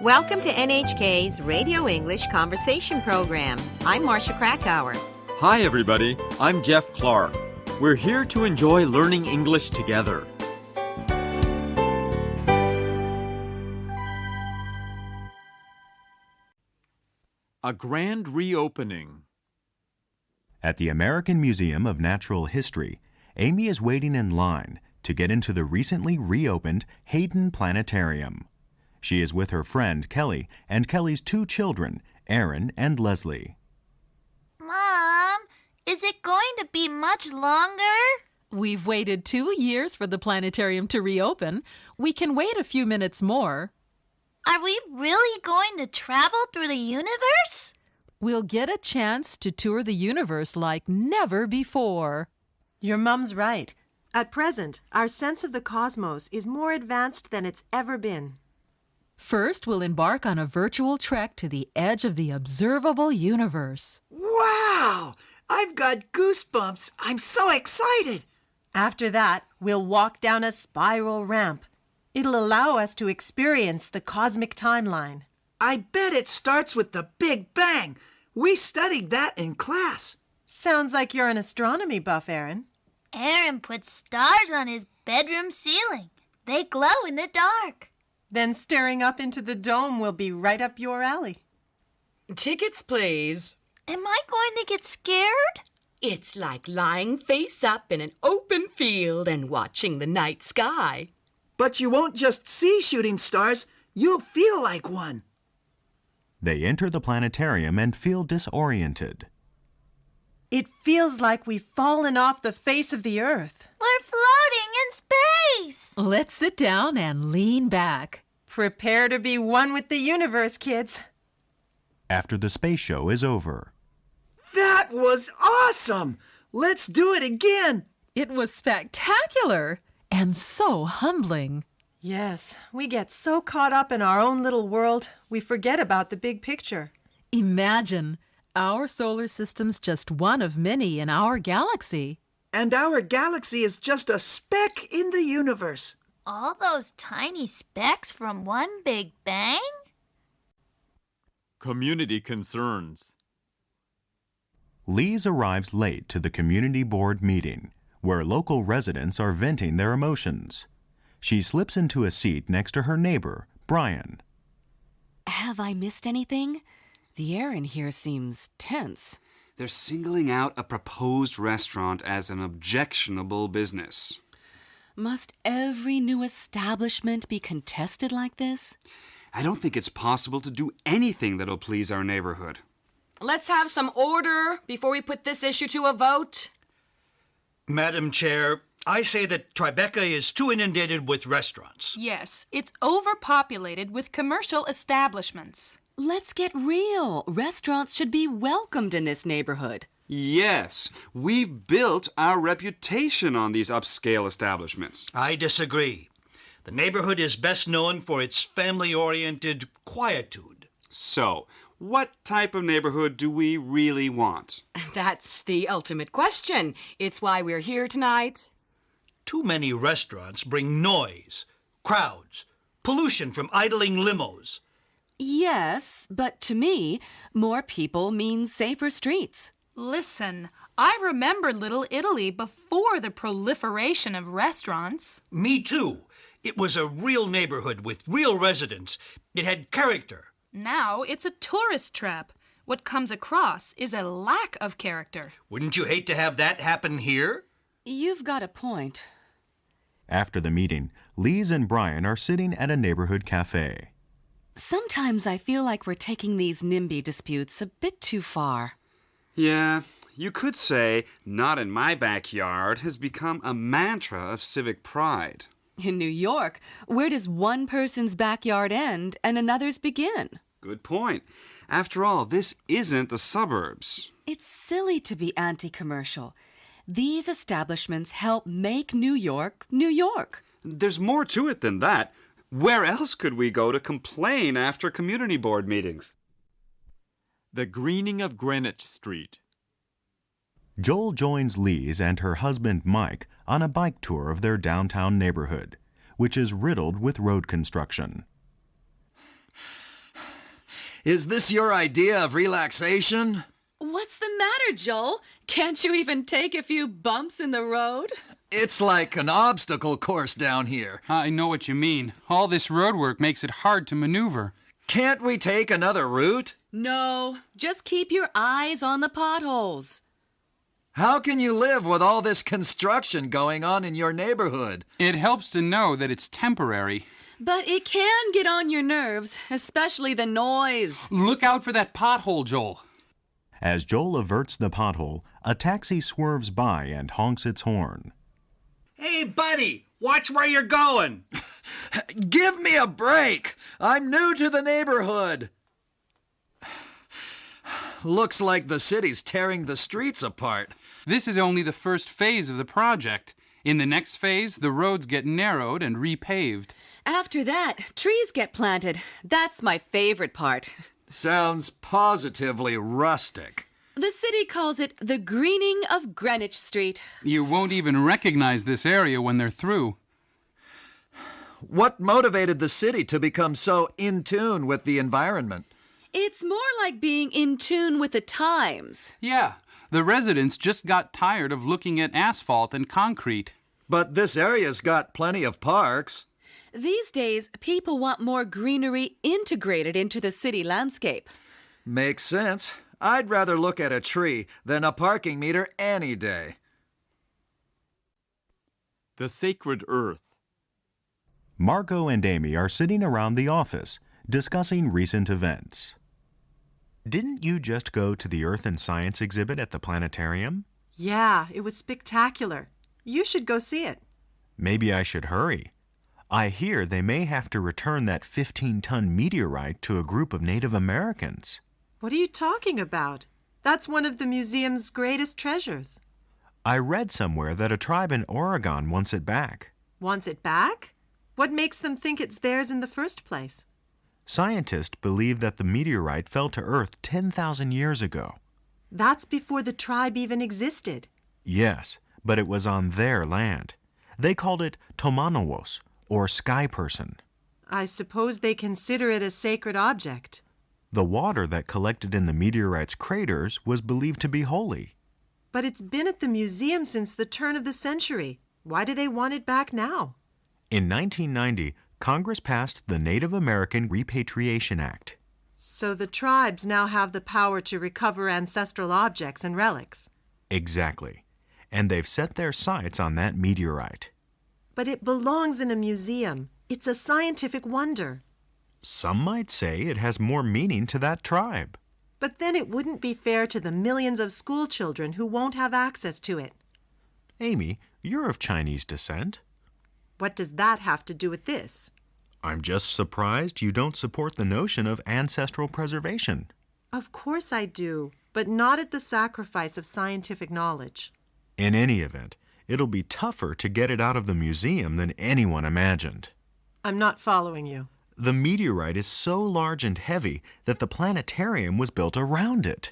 Welcome to NHK's Radio English Conversation Program. I'm Marcia Krakauer. Hi, everybody. I'm Jeff Clark. We're here to enjoy learning English together. A grand reopening. At the American Museum of Natural History, Amy is waiting in line to get into the recently reopened Hayden Planetarium. She is with her friend Kelly and Kelly's two children, Aaron and Leslie. Mom, is it going to be much longer? We've waited 2 years for the planetarium to reopen. We can wait a few minutes more. Are we really going to travel through the universe? We'll get a chance to tour the universe like never before. Your mom's right. At present, our sense of the cosmos is more advanced than it's ever been. First, we'll embark on a virtual trek to the edge of the observable universe. Wow! I've got goosebumps. I'm so excited. After that, we'll walk down a spiral ramp. It'll allow us to experience the cosmic timeline. I bet it starts with the Big Bang. We studied that in class. Sounds like you're an astronomy buff, Aaron. Aaron put stars on his bedroom ceiling. They glow in the dark. Then staring up into the dome will be right up your alley. Tickets, please. Am I going to get scared? It's like lying face up in an open field and watching the night sky. But you won't just see shooting stars. You'll feel like one. They enter the planetarium and feel disoriented. It feels like we've fallen off the face of the earth. We're floating in space. Let's sit down and lean back. Prepare to be one with the universe, kids. After the space show is over. That was awesome! Let's do it again! It was spectacular and so humbling. Yes, we get so caught up in our own little world, we forget about the big picture. Imagine, our solar system's just one of many in our galaxy. And our galaxy is just a speck in the universe. All those tiny specks from one Big Bang? Community concerns. Lise arrives late to the community board meeting, where local residents are venting their emotions. She slips into a seat next to her neighbor, Brian. Have I missed anything? The air in here seems tense. They're singling out a proposed restaurant as an objectionable business. Must every new establishment be contested like this? I don't think it's possible to do anything that'll please our neighborhood. Let's have some order before we put this issue to a vote. Madam Chair, I say that Tribeca is too inundated with restaurants. Yes, it's overpopulated with commercial establishments. Let's get real. Restaurants should be welcomed in this neighborhood. Yes, we've built our reputation on these upscale establishments. I disagree. The neighborhood is best known for its family-oriented quietude. So, what type of neighborhood do we really want? That's the ultimate question. It's why we're here tonight. Too many restaurants bring noise, crowds, pollution from idling limos. Yes, but to me, more people means safer streets. Listen, I remember Little Italy before the proliferation of restaurants. Me too. It was a real neighborhood with real residents. It had character. Now it's a tourist trap. What comes across is a lack of character. Wouldn't you hate to have that happen here? You've got a point. After the meeting, Lise and Brian are sitting at a neighborhood cafe. Sometimes I feel like we're taking these NIMBY disputes a bit too far. Yeah, you could say, "not in my backyard" has become a mantra of civic pride. In New York, where does one person's backyard end and another's begin? Good point. After all, this isn't the suburbs. It's silly to be anti-commercial. These establishments help make New York, New York. There's more to it than that. Where else could we go to complain after community board meetings? The greening of Greenwich Street. Joel joins Lise and her husband Mike on a bike tour of their downtown neighborhood, which is riddled with road construction. Is this your idea of relaxation? What's the matter, Joel? Can't you even take a few bumps in the road? It's like an obstacle course down here. I know what you mean. All this road work makes it hard to maneuver. Can't we take another route? No, just keep your eyes on the potholes. How can you live with all this construction going on in your neighborhood? It helps to know that it's temporary. But it can get on your nerves, especially the noise. Look out for that pothole, Joel. As Joel averts the pothole, a taxi swerves by and honks its horn. Hey, buddy, watch where you're going. Give me a break. I'm new to the neighborhood. Looks like the city's tearing the streets apart. This is only the first phase of the project. In the next phase, the roads get narrowed and repaved. After that, trees get planted. That's my favorite part. Sounds positively rustic. The city calls it the greening of Greenwich Street. You won't even recognize this area when they're through. What motivated the city to become so in tune with the environment? It's more like being in tune with the times. Yeah, the residents just got tired of looking at asphalt and concrete. But this area's got plenty of parks. These days, people want more greenery integrated into the city landscape. Makes sense. I'd rather look at a tree than a parking meter any day. The sacred earth. Margot and Amy are sitting around the office, discussing recent events. Didn't you just go to the Earth and Science exhibit at the planetarium? Yeah, it was spectacular. You should go see it. Maybe I should hurry. I hear they may have to return that 15-ton meteorite to a group of Native Americans. What are you talking about? That's one of the museum's greatest treasures. I read somewhere that a tribe in Oregon wants it back. Wants it back? What makes them think it's theirs in the first place? Scientists believe that the meteorite fell to Earth 10,000 years ago. That's before the tribe even existed. Yes, but it was on their land. They called it Tomanowos, or sky person. I suppose they consider it a sacred object. The water that collected in the meteorite's craters was believed to be holy. But it's been at the museum since the turn of the century. Why do they want it back now? In 1990, Congress passed the Native American Repatriation Act. So the tribes now have the power to recover ancestral objects and relics. Exactly. And they've set their sights on that meteorite. But it belongs in a museum. It's a scientific wonder. Some might say it has more meaning to that tribe. But then it wouldn't be fair to the millions of school children who won't have access to it. Amy, you're of Chinese descent. What does that have to do with this? I'm just surprised you don't support the notion of ancestral preservation. Of course I do, but not at the sacrifice of scientific knowledge. In any event, it'll be tougher to get it out of the museum than anyone imagined. I'm not following you. The meteorite is so large and heavy that the planetarium was built around it.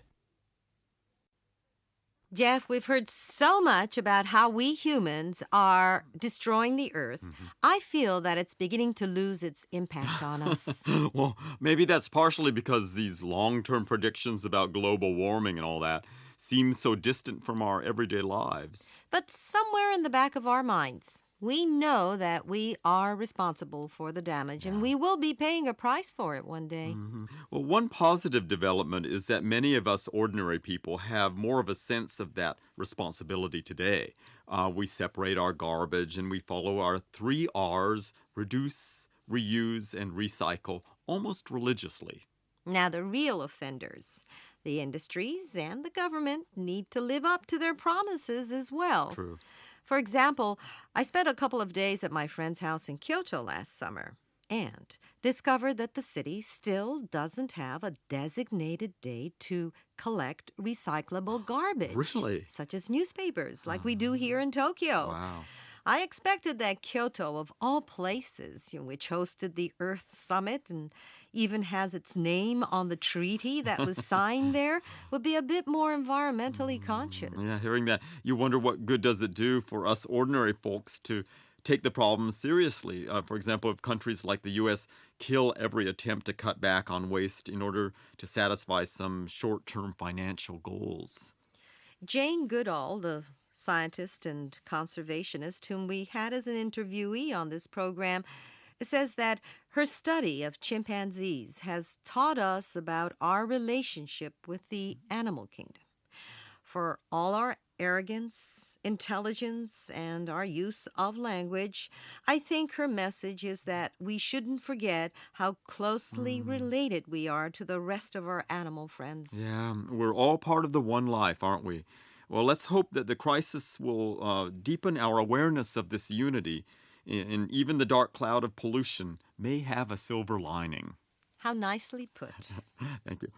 Jeff, we've heard so much about how we humans are destroying the Earth. I feel that it's beginning to lose its impact on us. Well, maybe that's partially because these long-term predictions about global warming and all that seem so distant from our everyday lives. But somewhere in the back of our minds, we know that we are responsible for the damage, and we will be paying a price for it one day. Well, one positive development is that many of us ordinary people have more of a sense of that responsibility today. We separate our garbage and we follow our 3 R's, reduce, reuse, and recycle, almost religiously. Now, the real offenders, the industries and the government, need to live up to their promises as well. True. For example, I spent a couple of days at my friend's house in Kyoto last summer and discovered that the city still doesn't have a designated day to collect recyclable garbage. Really? Such as newspapers, like we do here in Tokyo. Wow. I expected that Kyoto, of all places, which hosted the Earth Summit and even has its name on the treaty that was signed there, would be a bit more environmentally conscious. Yeah, hearing that, you wonder what good does it do for us ordinary folks to take the problem seriously. For example, if countries like the U.S. kill every attempt to cut back on waste in order to satisfy some short-term financial goals. Jane Goodall, the scientist and conservationist whom we had as an interviewee on this program, says that her study of chimpanzees has taught us about our relationship with the animal kingdom. For all our arrogance, intelligence, and our use of language, I think her message is that we shouldn't forget how closely related we are to the rest of our animal friends. Yeah, we're all part of the one life, aren't we? Well, let's hope that the crisis will deepen our awareness of this unity, and even the dark cloud of pollution may have a silver lining. How nicely put. Thank you.